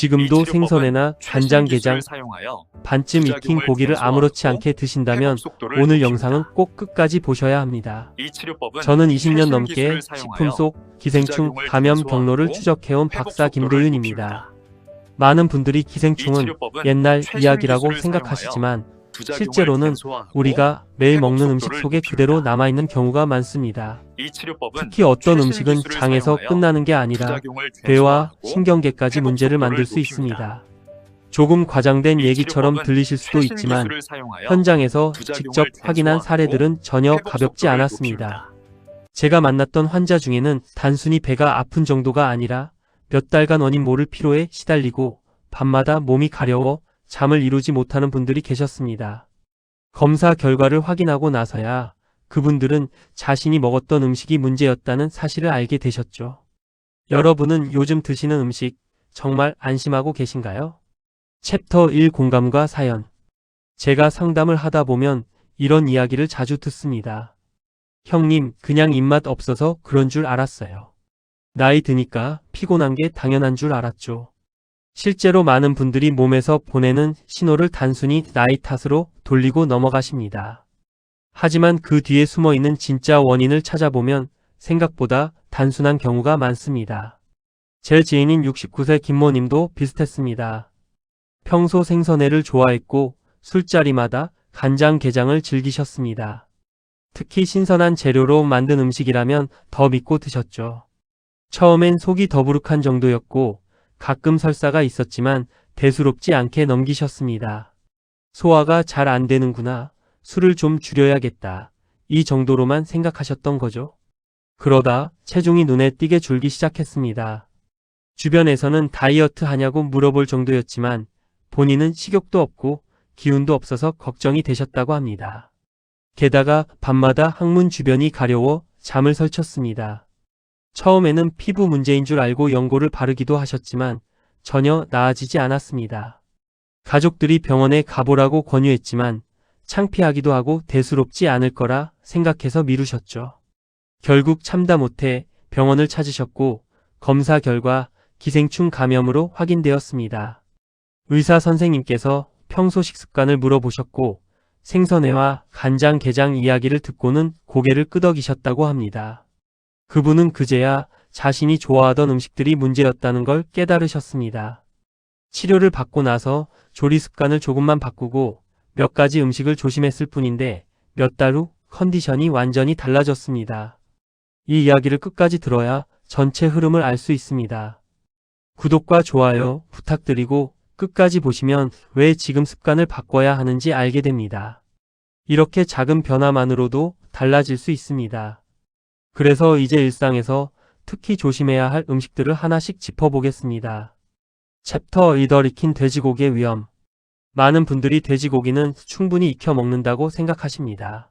지금도 생선회나 간장게장, 반쯤 익힌 고기를 아무렇지 않게 드신다면 오늘 영상은 꼭 끝까지 보셔야 합니다. 저는 20년 넘게 식품 속 기생충 감염 경로를 추적해온 박사 김도윤입니다. 많은 분들이 기생충은 옛날 이야기라고 생각하시지만 실제로는 우리가 매일 먹는 음식 속에 그대로 남아있는 경우가 많습니다. 특히 어떤 음식은 장에서 끝나는 게 아니라 뇌와 신경계까지 문제를 만들 수 있습니다. 조금 과장된 얘기처럼 들리실 수도 있지만 현장에서 직접 확인한 사례들은 전혀 가볍지 않았습니다. 제가 만났던 환자 중에는 단순히 배가 아픈 정도가 아니라 몇 달간 원인 모를 피로에 시달리고 밤마다 몸이 가려워 잠을 이루지 못하는 분들이 계셨습니다. 검사 결과를 확인하고 나서야 그분들은 자신이 먹었던 음식이 문제였다는 사실을 알게 되셨죠. 여러분은 요즘 드시는 음식 정말 안심하고 계신가요? 챕터 1 공감과 사연. 제가 상담을 하다 보면 이런 이야기를 자주 듣습니다. 형님, 그냥 입맛 없어서 그런 줄 알았어요. 나이 드니까 피곤한 게 당연한 줄 알았죠. 실제로 많은 분들이 몸에서 보내는 신호를 단순히 나이 탓으로 돌리고 넘어가십니다. 하지만 그 뒤에 숨어있는 진짜 원인을 찾아보면 생각보다 단순한 경우가 많습니다. 제 지인인 69세 김모님도 비슷했습니다. 평소 생선회를 좋아했고 술자리마다 간장게장을 즐기셨습니다. 특히 신선한 재료로 만든 음식이라면 더 믿고 드셨죠. 처음엔 속이 더부룩한 정도였고 가끔 설사가 있었지만 대수롭지 않게 넘기셨습니다. 소화가 잘 안 되는구나. 술을 좀 줄여야겠다. 이 정도로만 생각하셨던 거죠. 그러다 체중이 눈에 띄게 줄기 시작했습니다. 주변에서는 다이어트 하냐고 물어볼 정도였지만 본인은 식욕도 없고 기운도 없어서 걱정이 되셨다고 합니다. 게다가 밤마다 항문 주변이 가려워 잠을 설쳤습니다. 처음에는 피부 문제인 줄 알고 연고를 바르기도 하셨지만 전혀 나아지지 않았습니다. 가족들이 병원에 가보라고 권유했지만 창피하기도 하고 대수롭지 않을 거라 생각해서 미루셨죠. 결국 참다 못해 병원을 찾으셨고 검사 결과 기생충 감염으로 확인되었습니다. 의사 선생님께서 평소 식습관을 물어보셨고 생선회와 간장게장 이야기를 듣고는 고개를 끄덕이셨다고 합니다. 그분은 그제야 자신이 좋아하던 음식들이 문제였다는 걸 깨달으셨습니다. 치료를 받고 나서 조리 습관을 조금만 바꾸고 몇 가지 음식을 조심했을 뿐인데 몇 달 후 컨디션이 완전히 달라졌습니다. 이 이야기를 끝까지 들어야 전체 흐름을 알 수 있습니다. 구독과 좋아요 부탁드리고 끝까지 보시면 왜 지금 습관을 바꿔야 하는지 알게 됩니다. 이렇게 작은 변화만으로도 달라질 수 있습니다. 그래서 이제 일상에서 특히 조심해야 할 음식들을 하나씩 짚어보겠습니다. 챕터 2 덜 익힌 돼지고기의 위험. 많은 분들이 돼지고기는 충분히 익혀 먹는다고 생각하십니다.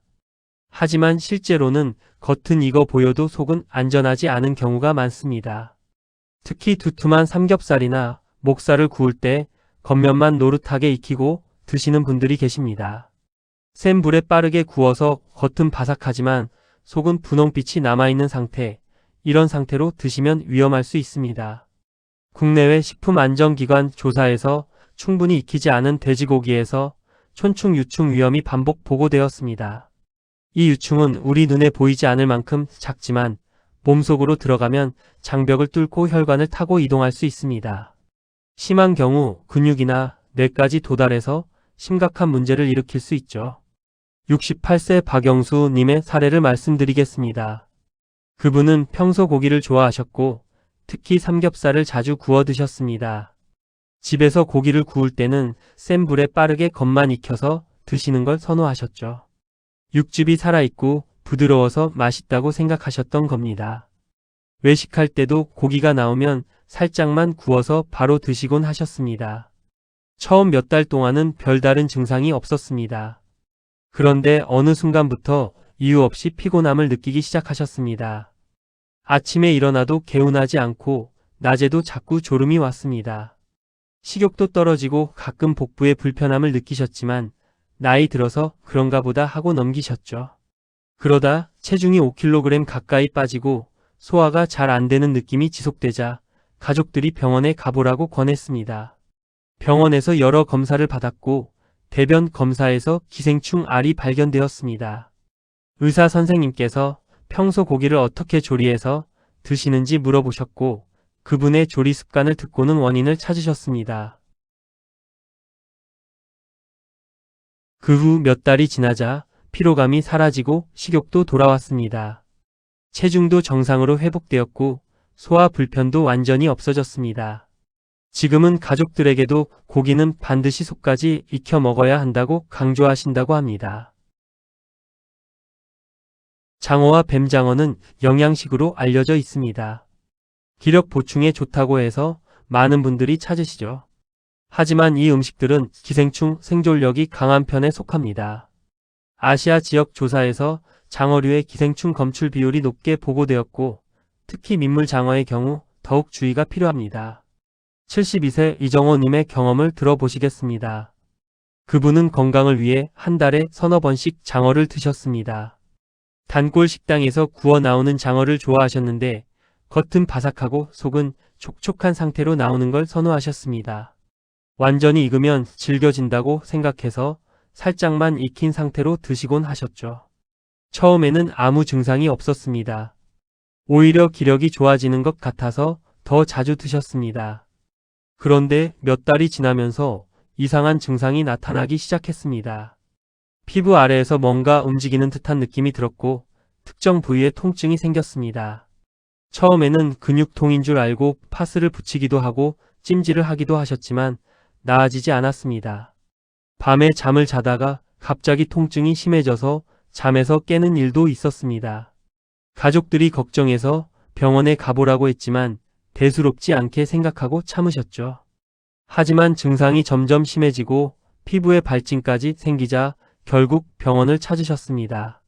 하지만 실제로는 겉은 익어 보여도 속은 안전하지 않은 경우가 많습니다. 특히 두툼한 삼겹살이나 목살을 구울 때 겉면만 노릇하게 익히고 드시는 분들이 계십니다. 센 불에 빠르게 구워서 겉은 바삭하지만 속은 분홍빛이 남아있는 상태, 이런 상태로 드시면 위험할 수 있습니다. 국내외 식품안전기관 조사에서 충분히 익히지 않은 돼지고기에서 촌충 유충 위험이 반복 보고되었습니다. 이 유충은 우리 눈에 보이지 않을 만큼 작지만 몸속으로 들어가면 장벽을 뚫고 혈관을 타고 이동할 수 있습니다. 심한 경우 근육이나 뇌까지 도달해서 심각한 문제를 일으킬 수 있죠. 68세 박영수 님의 사례를 말씀드리겠습니다. 그분은 평소 고기를 좋아하셨고 특히 삼겹살을 자주 구워 드셨습니다. 집에서 고기를 구울 때는 센 불에 빠르게 겉만 익혀서 드시는 걸 선호하셨죠. 육즙이 살아있고 부드러워서 맛있다고 생각하셨던 겁니다. 외식할 때도 고기가 나오면 살짝만 구워서 바로 드시곤 하셨습니다. 처음 몇 달 동안은 별다른 증상이 없었습니다. 그런데 어느 순간부터 이유 없이 피곤함을 느끼기 시작하셨습니다. 아침에 일어나도 개운하지 않고 낮에도 자꾸 졸음이 왔습니다. 식욕도 떨어지고 가끔 복부에 불편함을 느끼셨지만 나이 들어서 그런가 보다 하고 넘기셨죠. 그러다 체중이 5kg 가까이 빠지고 소화가 잘 안 되는 느낌이 지속되자 가족들이 병원에 가보라고 권했습니다. 병원에서 여러 검사를 받았고 대변 검사에서 기생충 알이 발견되었습니다. 의사 선생님께서 평소 고기를 어떻게 조리해서 드시는지 물어보셨고 그분의 조리 습관을 듣고는 원인을 찾으셨습니다. 그 후 몇 달이 지나자 피로감이 사라지고 식욕도 돌아왔습니다. 체중도 정상으로 회복되었고 소화 불편도 완전히 없어졌습니다. 지금은 가족들에게도 고기는 반드시 속까지 익혀 먹어야 한다고 강조하신다고 합니다. 장어와 뱀장어는 영양식으로 알려져 있습니다. 기력 보충에 좋다고 해서 많은 분들이 찾으시죠. 하지만 이 음식들은 기생충 생존력이 강한 편에 속합니다. 아시아 지역 조사에서 장어류의 기생충 검출 비율이 높게 보고되었고 특히 민물장어의 경우 더욱 주의가 필요합니다. 72세 이정호님의 경험을 들어보시겠습니다. 그분은 건강을 위해 한 달에 서너 번씩 장어를 드셨습니다. 단골 식당에서 구워 나오는 장어를 좋아하셨는데 겉은 바삭하고 속은 촉촉한 상태로 나오는 걸 선호하셨습니다. 완전히 익으면 질겨진다고 생각해서 살짝만 익힌 상태로 드시곤 하셨죠. 처음에는 아무 증상이 없었습니다. 오히려 기력이 좋아지는 것 같아서 더 자주 드셨습니다. 그런데 몇 달이 지나면서 이상한 증상이 나타나기 시작했습니다. 피부 아래에서 뭔가 움직이는 듯한 느낌이 들었고 특정 부위에 통증이 생겼습니다. 처음에는 근육통인 줄 알고 파스를 붙이기도 하고 찜질을 하기도 하셨지만 나아지지 않았습니다. 밤에 잠을 자다가 갑자기 통증이 심해져서 잠에서 깨는 일도 있었습니다. 가족들이 걱정해서 병원에 가보라고 했지만 대수롭지 않게 생각하고 참으셨죠. 하지만 증상이 점점 심해지고 피부에 발진까지 생기자 결국 병원을 찾으셨습니다.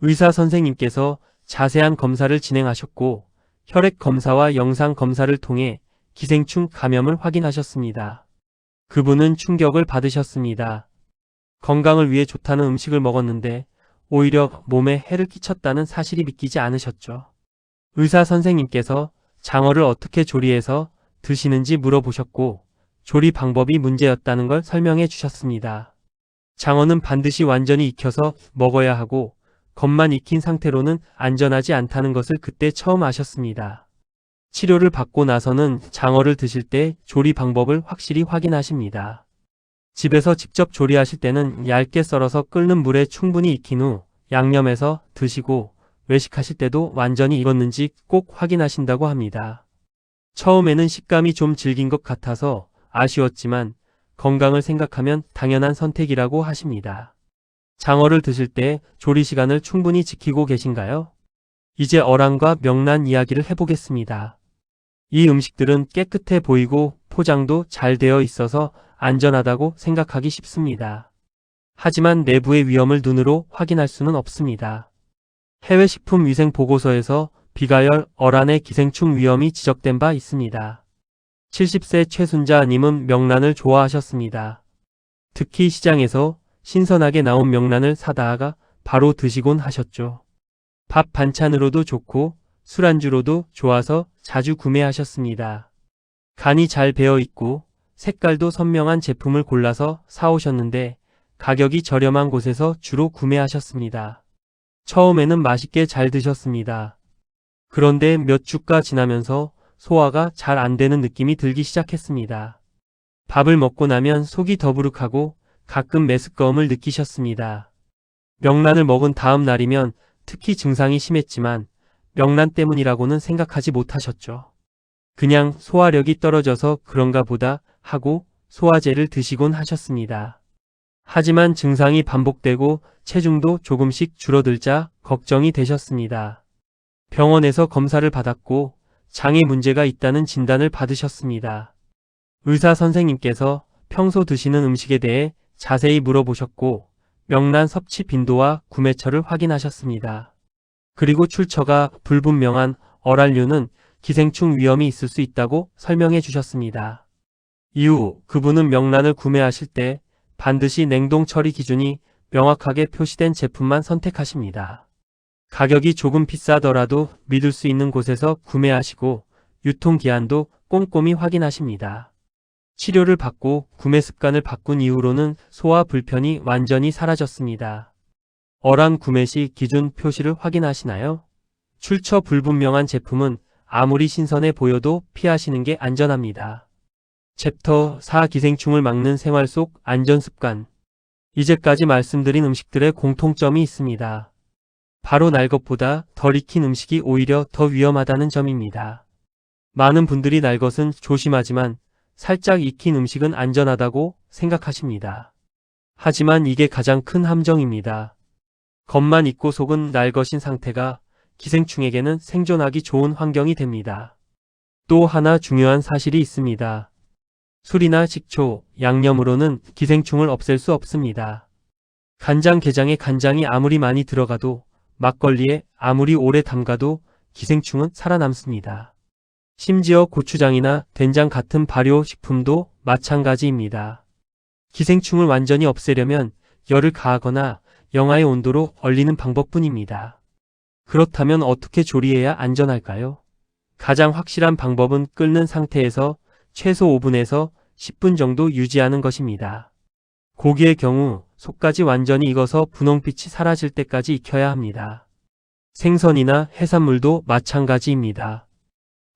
의사 선생님께서 자세한 검사를 진행하셨고 혈액 검사와 영상 검사를 통해 기생충 감염을 확인하셨습니다. 그분은 충격을 받으셨습니다. 건강을 위해 좋다는 음식을 먹었는데 오히려 몸에 해를 끼쳤다는 사실이 믿기지 않으셨죠. 의사 선생님께서 장어를 어떻게 조리해서 드시는지 물어보셨고 조리 방법이 문제였다는 걸 설명해 주셨습니다. 장어는 반드시 완전히 익혀서 먹어야 하고 겉만 익힌 상태로는 안전하지 않다는 것을 그때 처음 아셨습니다. 치료를 받고 나서는 장어를 드실 때 조리 방법을 확실히 확인하십니다. 집에서 직접 조리하실 때는 얇게 썰어서 끓는 물에 충분히 익힌 후 양념해서 드시고 외식하실 때도 완전히 익었는지 꼭 확인하신다고 합니다. 처음에는 식감이 좀 질긴 것 같아서 아쉬웠지만 건강을 생각하면 당연한 선택이라고 하십니다. 장어를 드실 때 조리 시간을 충분히 지키고 계신가요? 이제 어란과 명란 이야기를 해보겠습니다. 이 음식들은 깨끗해 보이고 포장도 잘 되어 있어서 안전하다고 생각하기 쉽습니다. 하지만 내부의 위험을 눈으로 확인할 수는 없습니다. 해외 식품위생보고서에서 비가열 어란의 기생충 위험이 지적된 바 있습니다. 70세 최순자님은 명란을 좋아하셨습니다. 특히 시장에서 신선하게 나온 명란을 사다가 바로 드시곤 하셨죠. 밥 반찬으로도 좋고 술안주로도 좋아서 자주 구매하셨습니다. 간이 잘 배어 있고 색깔도 선명한 제품을 골라서 사오셨는데 가격이 저렴한 곳에서 주로 구매하셨습니다. 처음에는 맛있게 잘 드셨습니다. 그런데 몇 주가 지나면서 소화가 잘 안 되는 느낌이 들기 시작했습니다. 밥을 먹고 나면 속이 더부룩하고 가끔 메스꺼움을 느끼셨습니다. 명란을 먹은 다음 날이면 특히 증상이 심했지만 명란 때문이라고는 생각하지 못하셨죠. 그냥 소화력이 떨어져서 그런가 보다 하고 소화제를 드시곤 하셨습니다. 하지만 증상이 반복되고 체중도 조금씩 줄어들자 걱정이 되셨습니다. 병원에서 검사를 받았고 장에 문제가 있다는 진단을 받으셨습니다. 의사 선생님께서 평소 드시는 음식에 대해 자세히 물어보셨고 명란 섭취 빈도와 구매처를 확인하셨습니다. 그리고 출처가 불분명한 어란류는 기생충 위험이 있을 수 있다고 설명해 주셨습니다. 이후 그분은 명란을 구매하실 때 반드시 냉동 처리 기준이 명확하게 표시된 제품만 선택하십니다. 가격이 조금 비싸더라도 믿을 수 있는 곳에서 구매하시고 유통기한도 꼼꼼히 확인하십니다. 치료를 받고 구매 습관을 바꾼 이후로는 소화 불편이 완전히 사라졌습니다. 어랑 구매 시 기준 표시를 확인하시나요? 출처 불분명한 제품은 아무리 신선해 보여도 피하시는 게 안전합니다. 챕터 4 기생충을 막는 생활 속 안전습관. 이제까지 말씀드린 음식들의 공통점이 있습니다. 바로 날 것보다 덜 익힌 음식이 오히려 더 위험하다는 점입니다. 많은 분들이 날 것은 조심하지만 살짝 익힌 음식은 안전하다고 생각하십니다. 하지만 이게 가장 큰 함정입니다. 겉만 익고 속은 날 것인 상태가 기생충에게는 생존하기 좋은 환경이 됩니다. 또 하나 중요한 사실이 있습니다. 술이나 식초, 양념으로는 기생충을 없앨 수 없습니다. 간장게장에 간장이 아무리 많이 들어가도 막걸리에 아무리 오래 담가도 기생충은 살아남습니다. 심지어 고추장이나 된장 같은 발효식품도 마찬가지입니다. 기생충을 완전히 없애려면 열을 가하거나 영하의 온도로 얼리는 방법뿐입니다. 그렇다면 어떻게 조리해야 안전할까요? 가장 확실한 방법은 끓는 상태에서 최소 5분에서 10분 정도 유지하는 것입니다. 고기의 경우 속까지 완전히 익어서 분홍빛이 사라질 때까지 익혀야 합니다. 생선이나 해산물도 마찬가지입니다.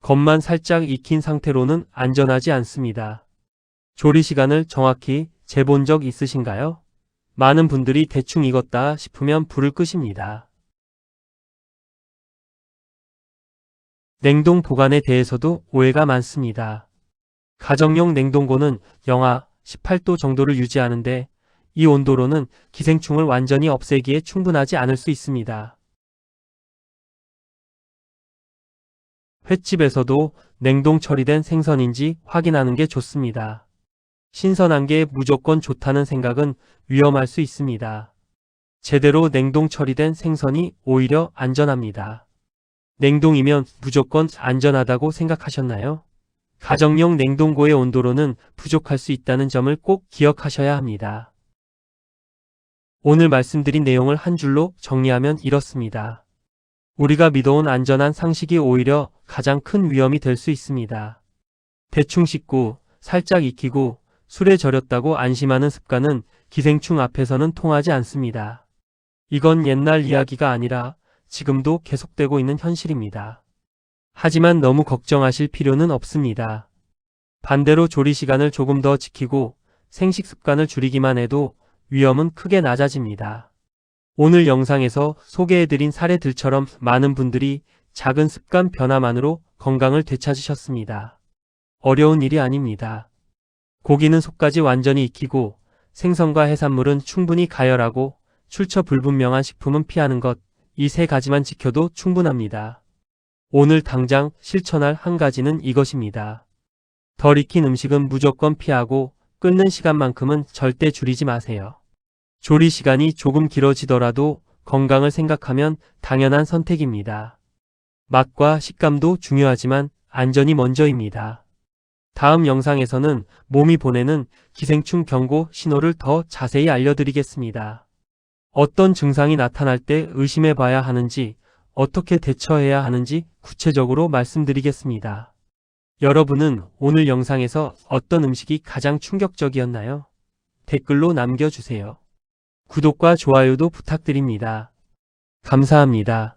겉만 살짝 익힌 상태로는 안전하지 않습니다. 조리 시간을 정확히 재본 적 있으신가요? 많은 분들이 대충 익었다 싶으면 불을 끄십니다. 냉동 보관에 대해서도 오해가 많습니다. 가정용 냉동고는 영하 18도 정도를 유지하는데 이 온도로는 기생충을 완전히 없애기에 충분하지 않을 수 있습니다. 횟집에서도 냉동 처리된 생선인지 확인하는 게 좋습니다. 신선한 게 무조건 좋다는 생각은 위험할 수 있습니다. 제대로 냉동 처리된 생선이 오히려 안전합니다. 냉동이면 무조건 안전하다고 생각하셨나요? 가정용 냉동고의 온도로는 부족할 수 있다는 점을 꼭 기억하셔야 합니다. 오늘 말씀드린 내용을 한 줄로 정리하면 이렇습니다. 우리가 믿어온 안전한 상식이 오히려 가장 큰 위험이 될 수 있습니다. 대충 씻고 살짝 익히고 술에 절였다고 안심하는 습관은 기생충 앞에서는 통하지 않습니다. 이건 옛날 이야기가 아니라 지금도 계속되고 있는 현실입니다. 하지만 너무 걱정하실 필요는 없습니다. 반대로 조리 시간을 조금 더 지키고 생식 습관을 줄이기만 해도 위험은 크게 낮아집니다. 오늘 영상에서 소개해드린 사례들처럼 많은 분들이 작은 습관 변화만으로 건강을 되찾으셨습니다. 어려운 일이 아닙니다. 고기는 속까지 완전히 익히고 생선과 해산물은 충분히 가열하고 출처 불분명한 식품은 피하는 것, 이 세 가지만 지켜도 충분합니다. 오늘 당장 실천할 한 가지는 이것입니다. 덜 익힌 음식은 무조건 피하고 끓는 시간만큼은 절대 줄이지 마세요. 조리 시간이 조금 길어지더라도 건강을 생각하면 당연한 선택입니다. 맛과 식감도 중요하지만 안전이 먼저입니다. 다음 영상에서는 몸이 보내는 기생충 경고 신호를 더 자세히 알려드리겠습니다. 어떤 증상이 나타날 때 의심해 봐야 하는지, 어떻게 대처해야 하는지 구체적으로 말씀드리겠습니다. 여러분은 오늘 영상에서 어떤 음식이 가장 충격적이었나요? 댓글로 남겨주세요. 구독과 좋아요도 부탁드립니다. 감사합니다.